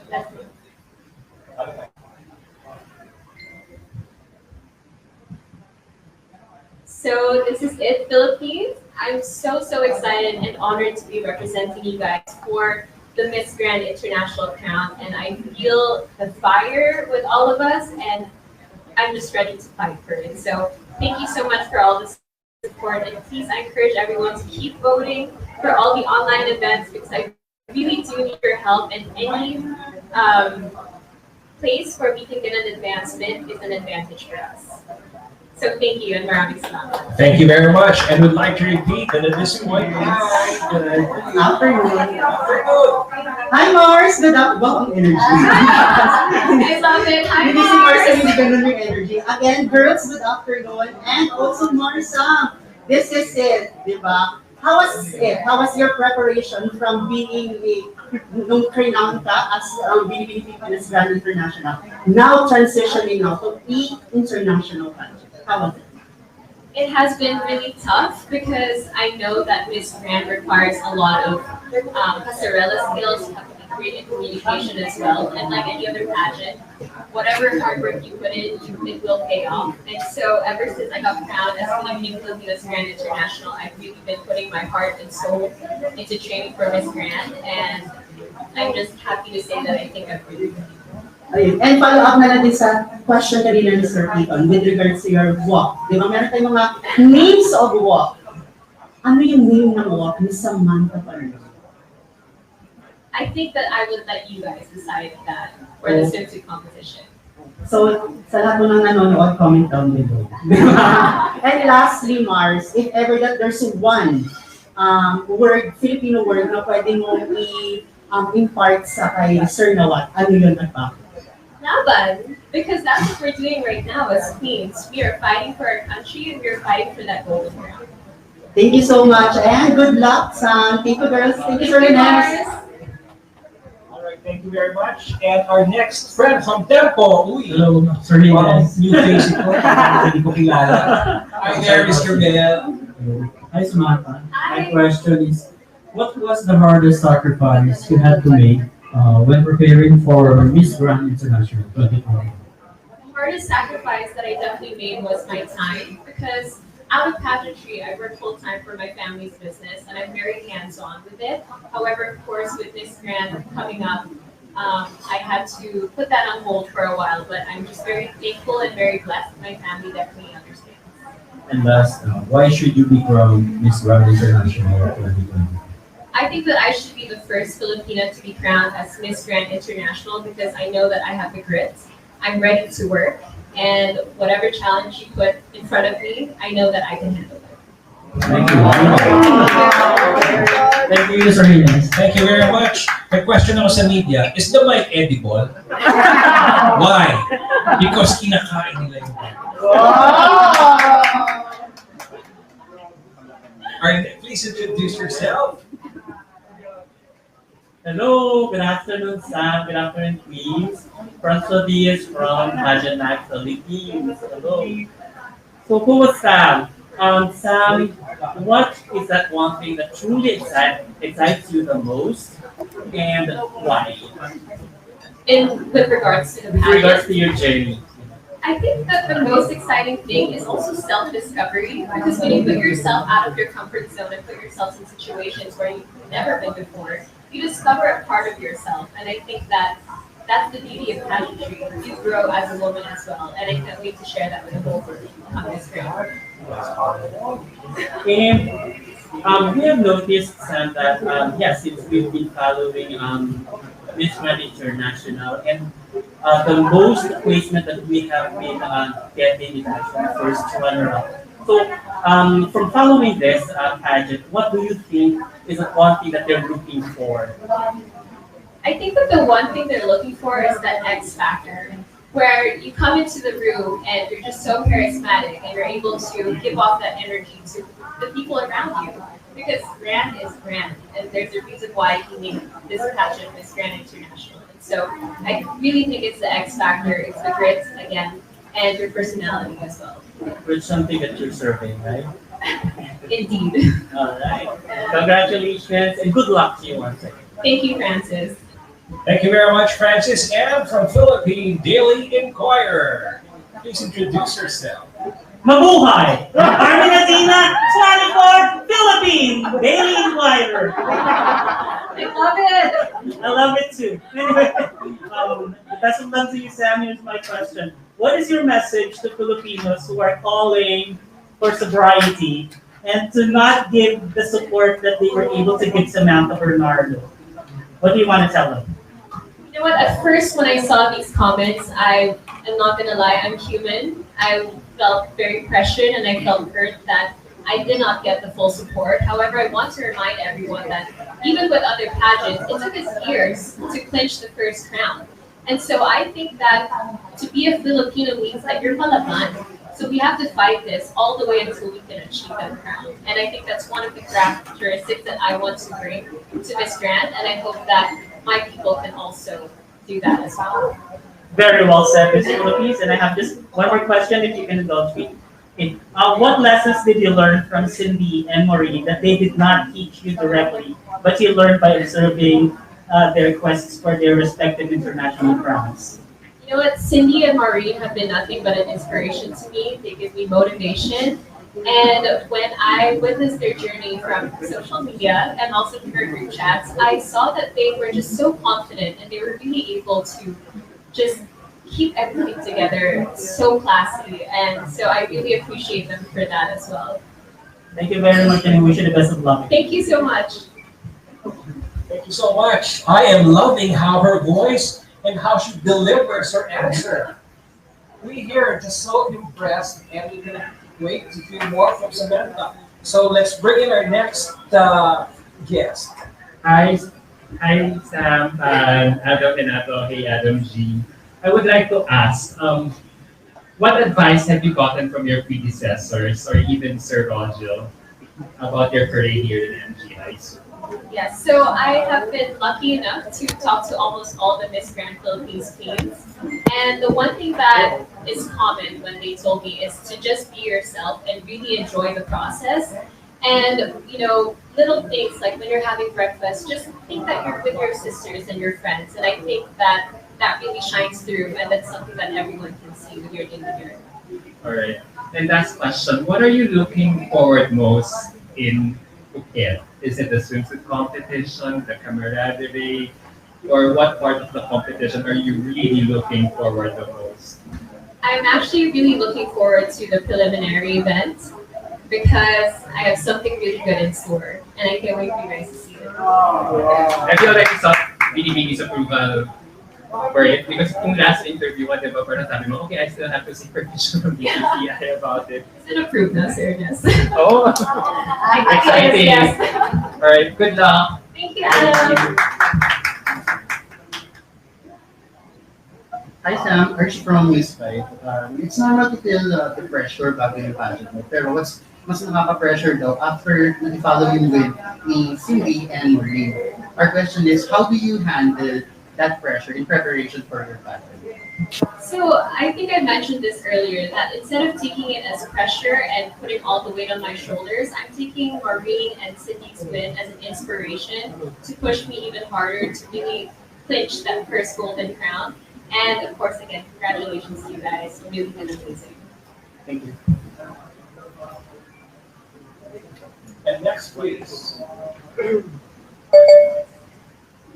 That's it. So this is it, Philippines. I'm so excited and honored to be representing you guys for the Miss Grand International crown, and I feel the fire with all of us, and I'm just ready to fight for it. So thank you so much for all the support, and please, I encourage everyone to keep voting for all the online events because I really do need your help, and any um, place where we can get an advancement is an advantage for us. So thank you, and maraming salamat. Thank you very much, and would like to repeat that at this point, hi, good Afternoon. afternoon. Hi Mars, good up. Wow, ang energy. I love it. Hi, Hindi si Mars Mars. hindi ganun yung energy. Again, girls, good afternoon. And also Marsa, this is it, di ba? How was it? How was your preparation from being nung crown ka as Pilipinas Grand International, now transitioning now to international country? How was it? It has been really tough because I know that Miss Grand requires a lot of passerella skills. You have to be great in communication as well. And like any other pageant, whatever hard work you put in, it will pay off. And so ever since I got crowned as Pilipinas Grand International, I've really been putting my heart and soul into training for Miss Grand. And I'm just happy to say that I think I've really done. Ayun. And follow up na natin sa question kanina ni Sir Keaton with regards to your walk. Di ba meron tayong mga names of walk. Ano yung name ng walk ni Samantha Panlilio? I think that I would let you guys decide that for the swimsuit competition. So, sa lahat mo nang nanonood, comment down below. And lastly, Mars, if ever that there's one word, Filipino word na pwede mo impart sa kay Sir Nawat, ano yun at bakit? Laban, because that's what we're doing right now as queens. We are fighting for our country and we are fighting for that golden crown. Thank you so much and good luck, Sam. Thank you, girls. Thank you, Sir Ines. All right, thank you very much. And our next friend from Tempo, uy, Hello, sorry wow, guys. new face ito, hindi ko kilala. Hi there, Mr. Mel. Hi Samantha. Hi. My question is, what was the hardest sacrifice you had to make when preparing for Miss Grand International 2020? The hardest sacrifice that I definitely made was my time because out of pageantry, I work full time for my family's business and I'm very hands on with it. However, of course, with Miss Grand coming up, I had to put that on hold for a while, but I'm just very thankful and very blessed. My family definitely understands. And last, why should you be crowned Miss Grand International 2020? I think that I should be the first Filipina to be crowned as Miss Grand International because I know that I have the grit. I'm ready to work, and whatever challenge you put in front of me, I know that I can handle it. Thank you. Thank you, Sir Ines. Thank you very much. May question ako sa media, is the mic edible? Why? Because kinakain nila yung mic. Alright, please introduce yourself. Hello, good afternoon, Sam. Good afternoon, Queens. Francois Diaz from Pageant Night Philippines. Hello. So, who was Sam? Sam, what is that one thing that truly excites you the most, and why? With regards to the With regards pageant, to your journey. I think that the most exciting thing is also self-discovery because when you put yourself out of your comfort zone and put yourself in situations where you've never been before, you discover a part of yourself, and I think that that's the beauty of pageantry. You grow as a woman as well, and I can't wait to share that with the whole world on this ground. And we have noticed, Sam, that since we've been following Miss Grand International, and the most placement that we have been getting is actually first runner-up. So, from following this pageant, what do you think is the one thing that they're looking for? I think that the one thing they're looking for is that X factor, where you come into the room and you're just so charismatic and you're able to give off that energy to the people around you. Because Grand is Grand, and there's a reason why he named this pageant Miss Grand International. And so I really think it's the X factor, it's the grit again, and your personality as well. Which something that you're serving, right? Indeed. All right. Congratulations and good luck to you once again. Thank you, Francis. Thank you very much, Francis. And from Philippine Daily Inquirer, please introduce yourself. Mabuhay! Armin Athena, 24, Philippine Daily Inquirer. I love it. I love it too. Anyway, the best of luck to you, Sam. Here's my question. What is your message to Filipinos who are calling for sobriety and to not give the support that they were able to give Samantha Bernardo? What do you want to tell them? You know what? At first, when I saw these comments, I am not gonna lie. I'm human. I felt very pressured and I felt hurt that I did not get the full support. However, I want to remind everyone that even with other pageants, it took us years to clinch the first crown. And so I think that to be a Filipino means that you're palaban. So we have to fight this all the way until we can achieve that crown. And I think that's one of the characteristics that I want to bring to Miss Grand, and I hope that my people can also do that as well. Very well said, Ms. Philippines. And I have just one more question, if you can indulge me. What lessons did you learn from Cindy and Maureen that they did not teach you directly, but you learned by observing their requests for their respective international crowns? You know what? Cindy and Maureen have been nothing but an inspiration to me. They give me motivation. And when I witnessed their journey from social media and also through our group chats, I saw that they were just so confident and they were really able to just keep everything together so classy. And so I really appreciate them for that as well. Thank you very much, and I wish you the best of luck. Thank you so much. Thank you so much. I am loving how her voice and how she delivers her answer. We here are just so impressed, and we can wait to hear more from Samantha. So let's bring in our next guest. Hi, hi Sam, Adam and Ato. Hey Adam G. I would like to ask, what advice have you gotten from your predecessors or even Sir Rogel about your career here in MGI? Yes, so I have been lucky enough to talk to almost all the Miss Grand Philippines teams. And the one thing that is common when they told me is to just be yourself and really enjoy the process. And, you know, little things like when you're having breakfast, just think that you're with your sisters and your friends. And I think that that really shines through, and that's something that everyone can see with your demeanor. All right. And last question, what are you looking forward most in Phuket? Is it the swimsuit competition, the camaraderie, or what part of the competition are you really looking forward the most? I'm actually really looking forward to the preliminary event because I have something really good in store, and I can't wait for you guys to see it. I feel like you sought Binibinis approval for it because kung last interview, diba, parang sabi mo, okay, I still have to seek permission from BCCI about it. Is it approved now, sir? Yes. Oh, exciting. Yes. All right, good luck. Thank you, Adam. Hi Sam, Arch from Miss Fight. It's normal to feel the pressure bago yung pageant mo. Pero what's mas nakaka-pressure daw after nag-follow yun with ni Cindy and Maureen. Our question is, how do you handle that pressure in preparation for your pageant? So I think I mentioned this earlier that instead of taking it as pressure and putting all the weight on my shoulders, I'm taking Maureen and Cindy's win as an inspiration to push me even harder to really clinch that first golden crown. And of course, again, congratulations to you guys. You really did amazing. Thank you. And next, please.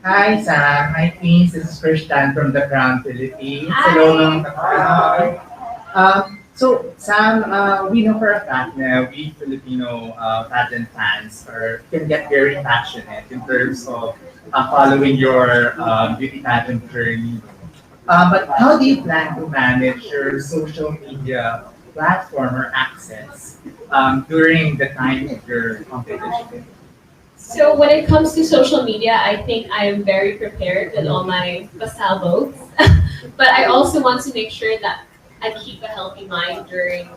Hi, Sam. Hi, Queens. This is Christian from the Crown Philippines. Hi. Hello, mga kapatid. So, Sam, we know for a fact na we Filipino pageant fans can get very passionate in terms of following your beauty pageant journey. But how do you plan to manage your social media platform or access during the time of your competition? So when it comes to social media, I think I am very prepared with all my pasalbos. But I also want to make sure that I keep a healthy mind during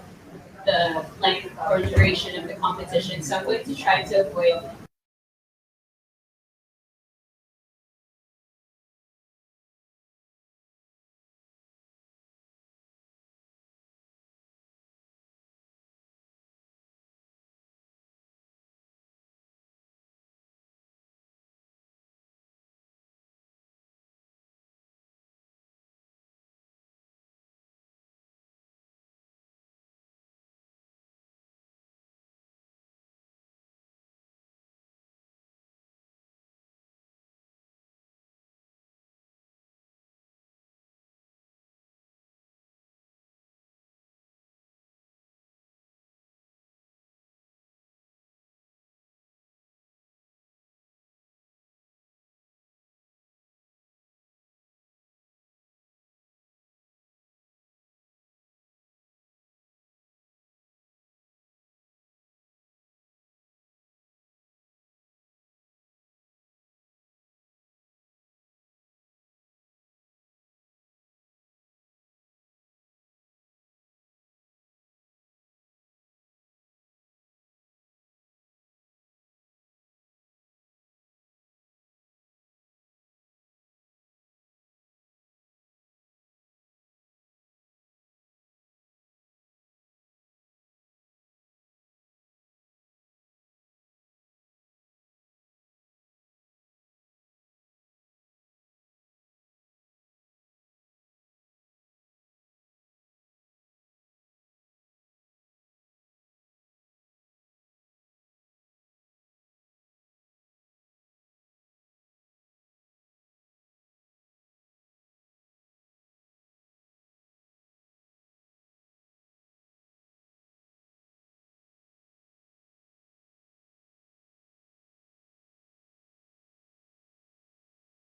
the length or duration of the competition. So I'm going to try to avoid